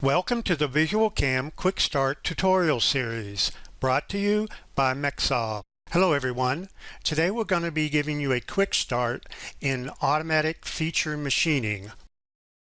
Welcome to the VisualCAM Quick Start tutorial series, brought to you by MecSoft. Hello everyone. Today we're going to be giving you a quick start in automatic feature machining.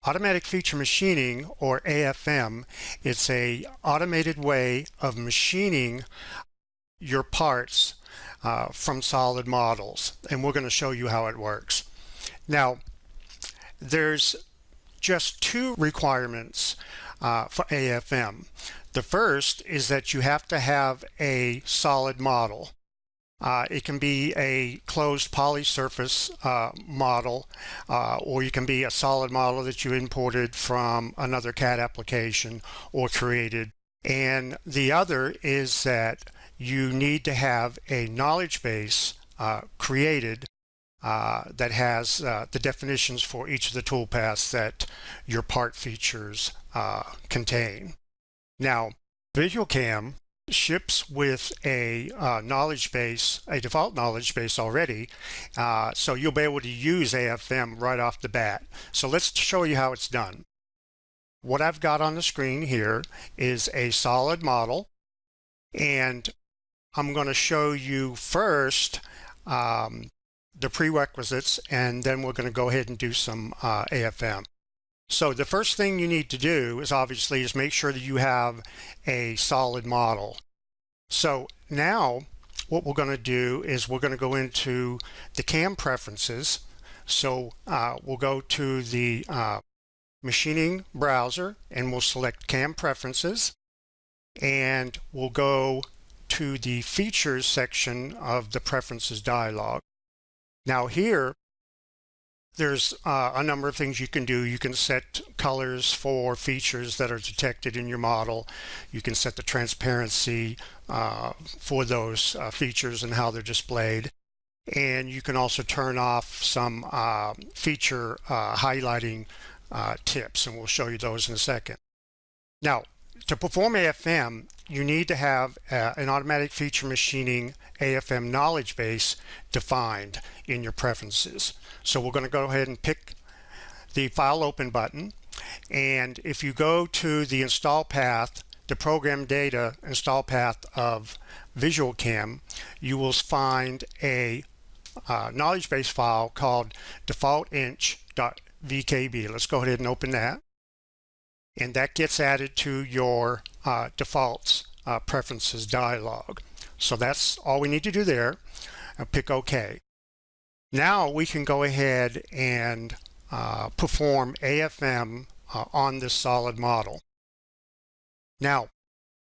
Automatic feature machining, or AFM, is an automated way of machining your parts from solid models, and we're going to show you how it works. Now, there's just two requirements for AFM. The first is that you have to have a solid model. It can be a closed polysurface model, or you can be a solid model that you imported from another CAD application or created. And the other is that you need to have a knowledge base created that has the definitions for each of the toolpaths that your part features contain. Now, VisualCAM ships with a knowledge base, a default knowledge base already, so you'll be able to use AFM right off the bat. So let's show you how it's done. What I've got on the screen here is a solid model, and I'm going to show you first the prerequisites, and then we're going to go ahead and do some AFM. So the first thing you need to do is obviously make sure that you have a solid model. So now what we're going to do is we're going to go into the CAM preferences. So we'll go to the machining browser and we'll select CAM preferences, and we'll go to the features section of the preferences dialog. Now here, there's a number of things you can do. You can set colors for features that are detected in your model. You can set the transparency for those features and how they're displayed. And you can also turn off some feature highlighting tips, and we'll show you those in a second. Now, to perform AFM, you need to have an automatic feature machining AFM knowledge base defined in your preferences. So we're going to go ahead and pick the File Open button, and if you go to the install path, the program data install path of VisualCAM, you will find a knowledge base file called defaultinch.vkb. Let's go ahead and open that. And that gets added to your defaults preferences dialog. So that's all we need to do there. I'll pick OK. Now we can go ahead and perform AFM on this solid model. Now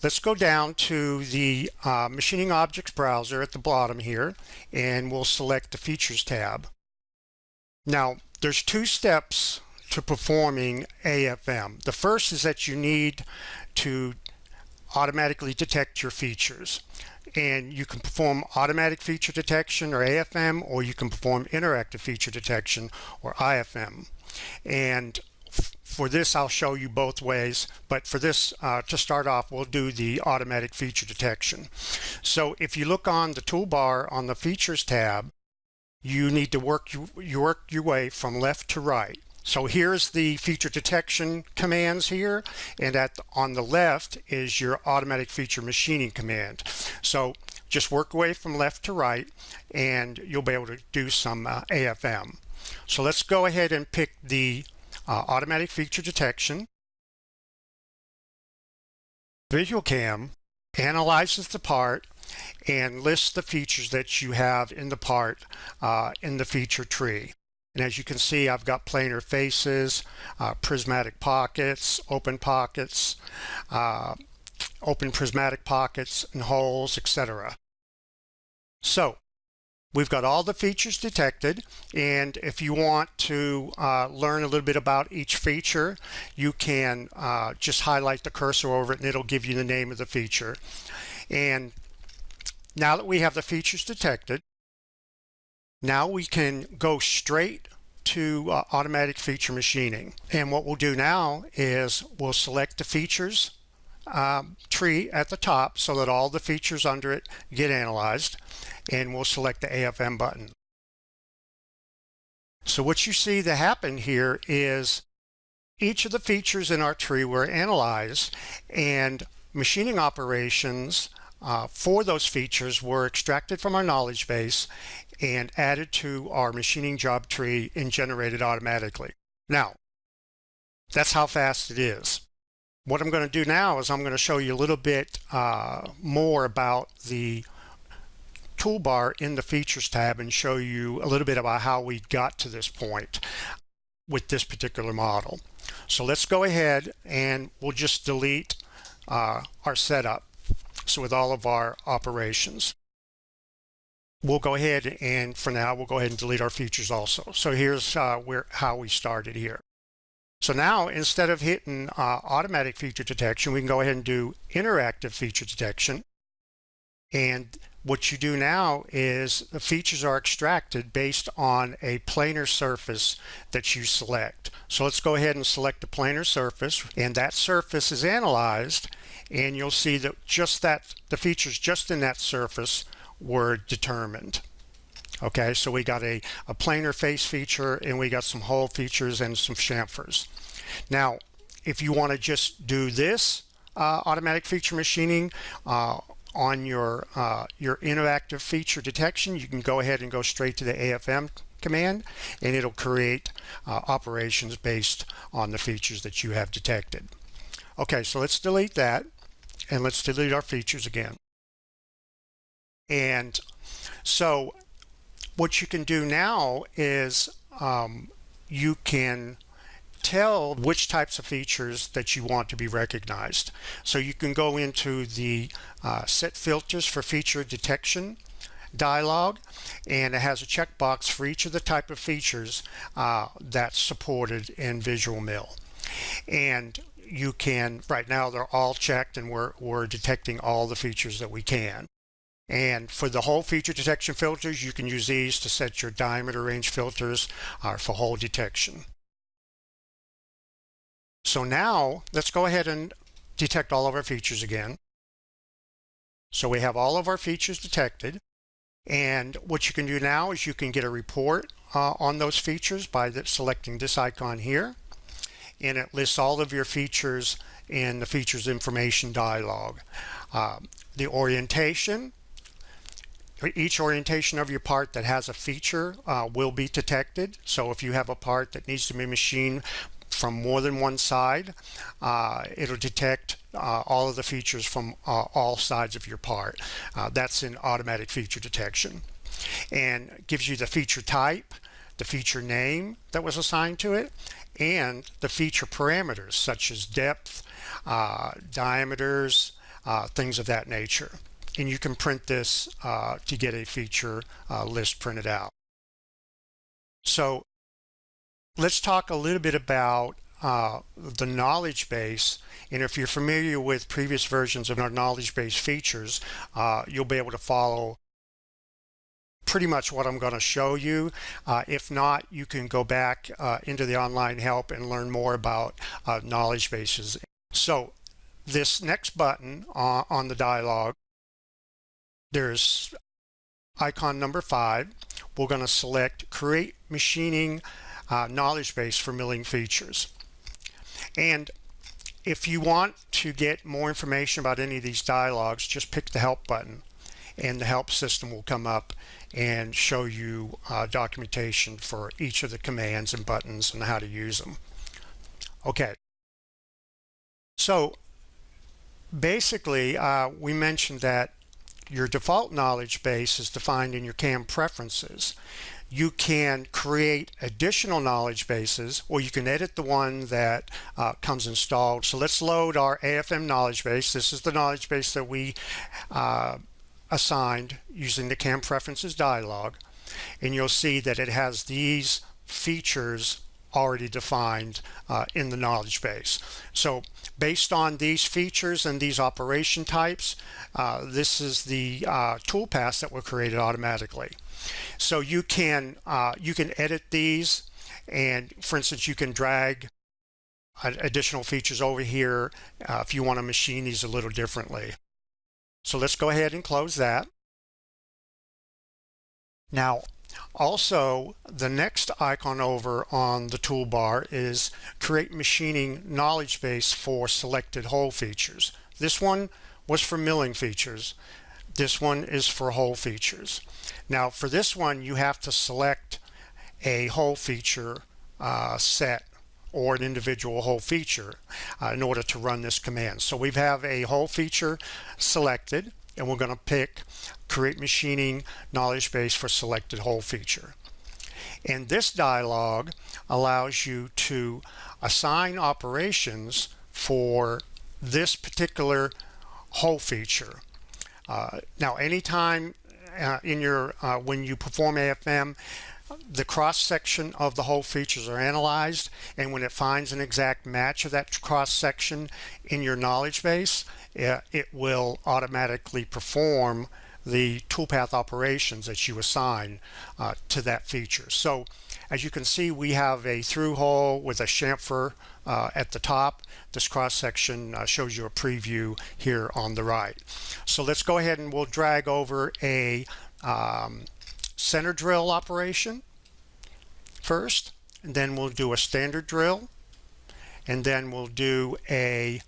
let's go down to the Machining Objects browser at the bottom here, and we'll select the Features tab. Now there's two steps to performing AFM. The first is that you need to automatically detect your features, and you can perform automatic feature detection, or AFM, or you can perform interactive feature detection, or IFM. And for this I'll show you both ways, but for this to start off, we'll do the automatic feature detection. So if you look on the toolbar on the Features tab, you need to work your way from left to right. So here's the feature detection commands here, and on the left is your automatic feature machining command. So just work away from left to right, and you'll be able to do some AFM. So let's go ahead and pick the automatic feature detection. VisualCAM analyzes the part and lists the features that you have in the part in the feature tree. And as you can see, I've got planar faces, prismatic pockets, open prismatic pockets and holes, etc. So we've got all the features detected, and if you want to learn a little bit about each feature, you can just highlight the cursor over it and it'll give you the name of the feature. And now that we have the features detected, now we can go straight to automatic feature machining. And what we'll do now is we'll select the features tree at the top so that all the features under it get analyzed, and we'll select the AFM button. So what you see that happen here is each of the features in our tree were analyzed, and machining operations for those features were extracted from our knowledge base and added to our machining job tree and generated automatically. Now, that's how fast it is. What I'm going to do now is I'm going to show you a little bit more about the toolbar in the Features tab and show you a little bit about how we got to this point with this particular model. So let's go ahead and we'll just delete our setup. So with all of our operations, we'll go ahead and for now we'll go ahead and delete our features also. So here's how we started here. So now instead of hitting automatic feature detection, we can go ahead and do interactive feature detection. And what you do now is the features are extracted based on a planar surface that you select. So let's go ahead and select a planar surface, and that surface is analyzed, and you'll see that the features just in that surface were determined. Okay, so we got a planar face feature, and we got some hole features and some chamfers. Now, if you want to just do this automatic feature machining on your interactive feature detection, you can go ahead and go straight to the AFM command, and it'll create operations based on the features that you have detected. Okay, so let's delete that, and let's delete our features again. And so what you can do now is you can tell which types of features that you want to be recognized. So you can go into the set filters for feature detection dialog, and it has a checkbox for each of the type of features that's supported in VisualMill. And you can, right now they're all checked, and we're detecting all the features that we can. And for the hole feature detection filters, you can use these to set your diameter range filters for hole detection. So now let's go ahead and detect all of our features again. So we have all of our features detected, and what you can do now is you can get a report on those features by selecting this icon here, and it lists all of your features in the features information dialog. The orientation, each orientation of your part that has a feature will be detected. So if you have a part that needs to be machined from more than one side, it'll detect all of the features from all sides of your part. That's in automatic feature detection, and gives you the feature type, the feature name that was assigned to it, and the feature parameters such as depth, diameters, things of that nature. And you can print this to get a feature list printed out. So let's talk a little bit about the knowledge base. And if you're familiar with previous versions of our knowledge base features, you'll be able to follow pretty much what I'm going to show you. If not, you can go back into the online help and learn more about knowledge bases. So this next button on the dialog, there's icon number 5. We're going to select Create Machining Knowledge Base for Milling Features. And if you want to get more information about any of these dialogues, just pick the Help button, and the help system will come up and show you documentation for each of the commands and buttons and how to use them. Okay, so basically we mentioned that your default knowledge base is defined in your CAM preferences. You can create additional knowledge bases, or you can edit the one that comes installed. So let's load our AFM knowledge base. This is the knowledge base that we assigned using the CAM preferences dialog, and you'll see that it has these features already defined in the knowledge base. So based on these features and these operation types, this is the toolpaths that were created automatically. So you can edit these, and for instance you can drag additional features over here if you want to machine these a little differently. So let's go ahead and close that. Now Also, the next icon over on the toolbar is Create Machining Knowledge Base for Selected Hole Features. This one was for milling features. This one is for hole features. Now, for this one, you have to select a hole feature set or an individual hole feature in order to run this command. So we have a hole feature selected, and we're going to pick Create Machining Knowledge Base for Selected Hole Feature. And this dialog allows you to assign operations for this particular hole feature. Now, anytime in your when you perform AFM, the cross-section of the hole features are analyzed, and when it finds an exact match of that cross-section in your knowledge base, it will automatically perform the toolpath operations that you assign to that feature. So as you can see, we have a through hole with a chamfer at the top. This cross-section shows you a preview here on the right. So let's go ahead and we'll drag over a center drill operation first, and then we'll do a standard drill, and then we'll do a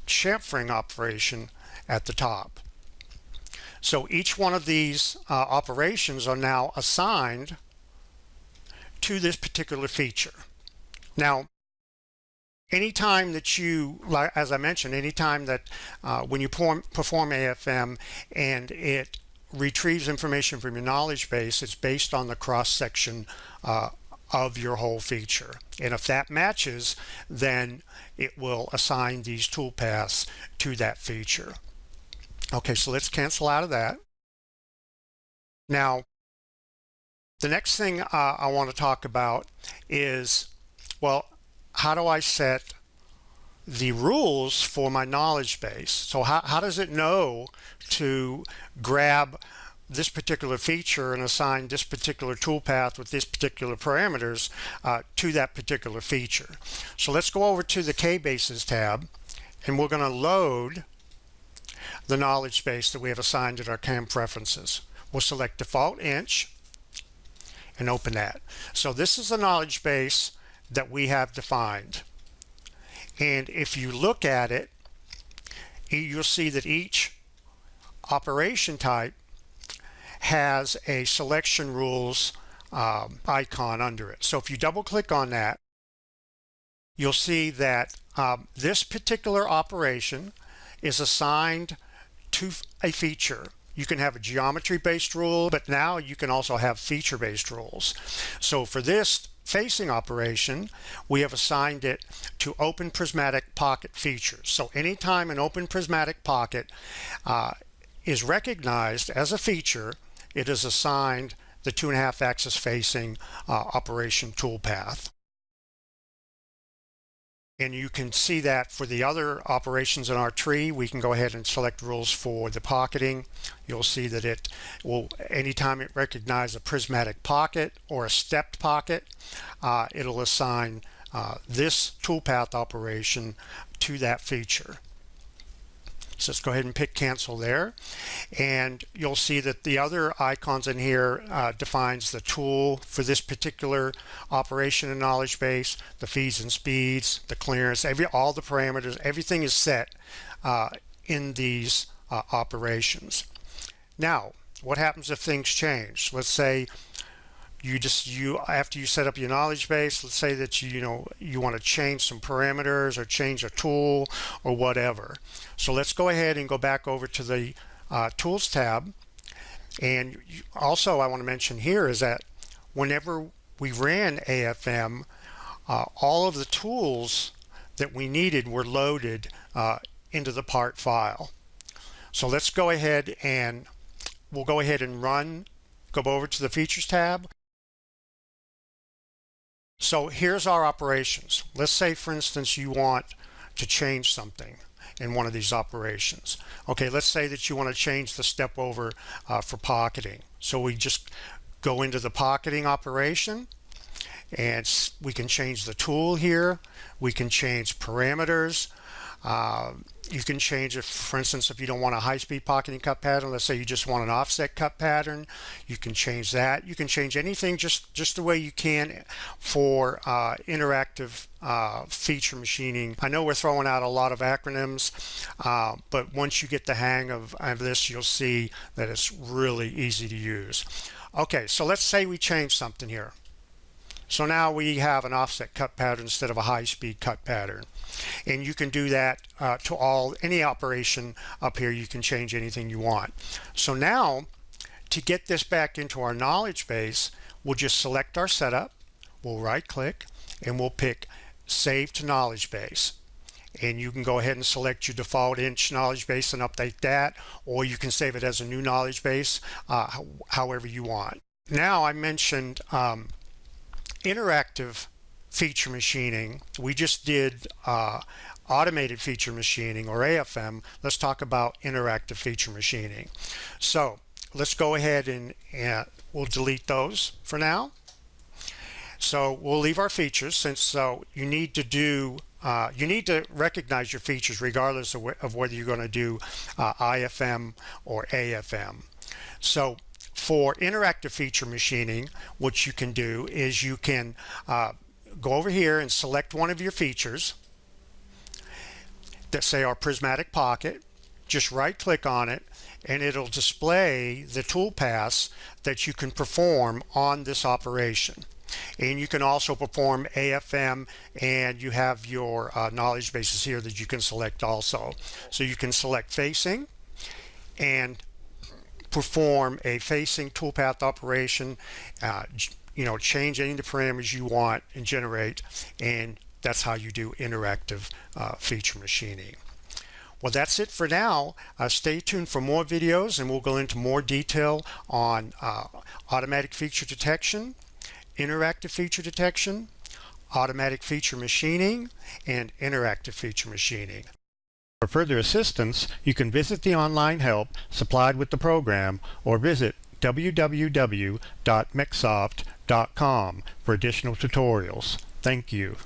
chamfering operation at the top. So each one of these operations are now assigned to this particular feature. Now, anytime that you, as I mentioned, anytime that when you perform AFM and it retrieves information from your knowledge base, it's based on the cross-section of your hole feature. And if that matches, then it will assign these toolpaths to that feature. Okay, so let's cancel out of that. Now, the next thing I want to talk about is, well, how do I set the rules for my knowledge base? So how does it know to grab this particular feature and assign this particular toolpath with these particular parameters to that particular feature? So let's go over to the K-Bases tab, and we're going to load the knowledge base that we have assigned in our CAM preferences. We'll select default inch and open that. So this is the knowledge base that we have defined. And if you look at it, you'll see that each operation type has a selection rules icon under it. So if you double click on that, you'll see that this particular operation is assigned to a feature. You can have a geometry-based rule, but now you can also have feature-based rules. So for this facing operation, we have assigned it to open prismatic pocket features. So anytime an open prismatic pocket is recognized as a feature, it is assigned the 2.5 axis facing operation toolpath. And you can see that for the other operations in our tree, we can go ahead and select rules for the pocketing. You'll see that it will, anytime it recognizes a prismatic pocket or a stepped pocket, it'll assign this toolpath operation to that feature. So let's go ahead and pick cancel there. And you'll see that the other icons in here defines the tool for this particular operation in knowledge base, the feeds and speeds, the clearance, all the parameters, everything is set in these operations. Now, what happens if things change? Let's say after you set up your knowledge base, let's say that you want to change some parameters or change a tool or whatever. So let's go ahead and go back over to the Tools tab. And also I want to mention here is that whenever we ran AFM, all of the tools that we needed were loaded into the part file. So let's go ahead and we'll go ahead and go over to the Features tab. So here's our operations. Let's say, for instance, you want to change something in one of these operations. Okay, let's say that you want to change the step over for pocketing. So we just go into the pocketing operation, and we can change the tool here. We can change parameters. You can change it, for instance, if you don't want a high-speed pocketing cut pattern, let's say you just want an offset cut pattern, you can change that. You can change anything just the way you can for interactive feature machining. I know we're throwing out a lot of acronyms, but once you get the hang of this, you'll see that it's really easy to use. Okay, so let's say we change something here. So now we have an offset cut pattern instead of a high-speed cut pattern. And you can do that to any operation up here. You can change anything you want. So now, to get this back into our knowledge base, we'll just select our setup, we'll right-click, and we'll pick Save to Knowledge Base. And you can go ahead and select your default inch knowledge base and update that, or you can save it as a new knowledge base, however you want. Now, I mentioned interactive feature machining. We just did automated feature machining, or AFM. Let's talk about interactive feature machining. So let's go ahead and we'll delete those for now. So we'll leave our features, since you need to recognize your features regardless of whether you're going to do IFM or AFM. So for interactive feature machining, what you can do is you can go over here and select one of your features that say our prismatic pocket. Just right click on it and it'll display the tool paths that you can perform on this operation. And you can also perform AFM, and you have your knowledge bases here that you can select also. So you can select facing and perform a facing toolpath operation, change any of the parameters you want and generate, and that's how you do interactive feature machining. Well, that's it for now. Stay tuned for more videos, and we'll go into more detail on automatic feature detection, interactive feature detection, automatic feature machining, and interactive feature machining. For further assistance, you can visit the online help supplied with the program, or visit www.mecsoft.com for additional tutorials. Thank you.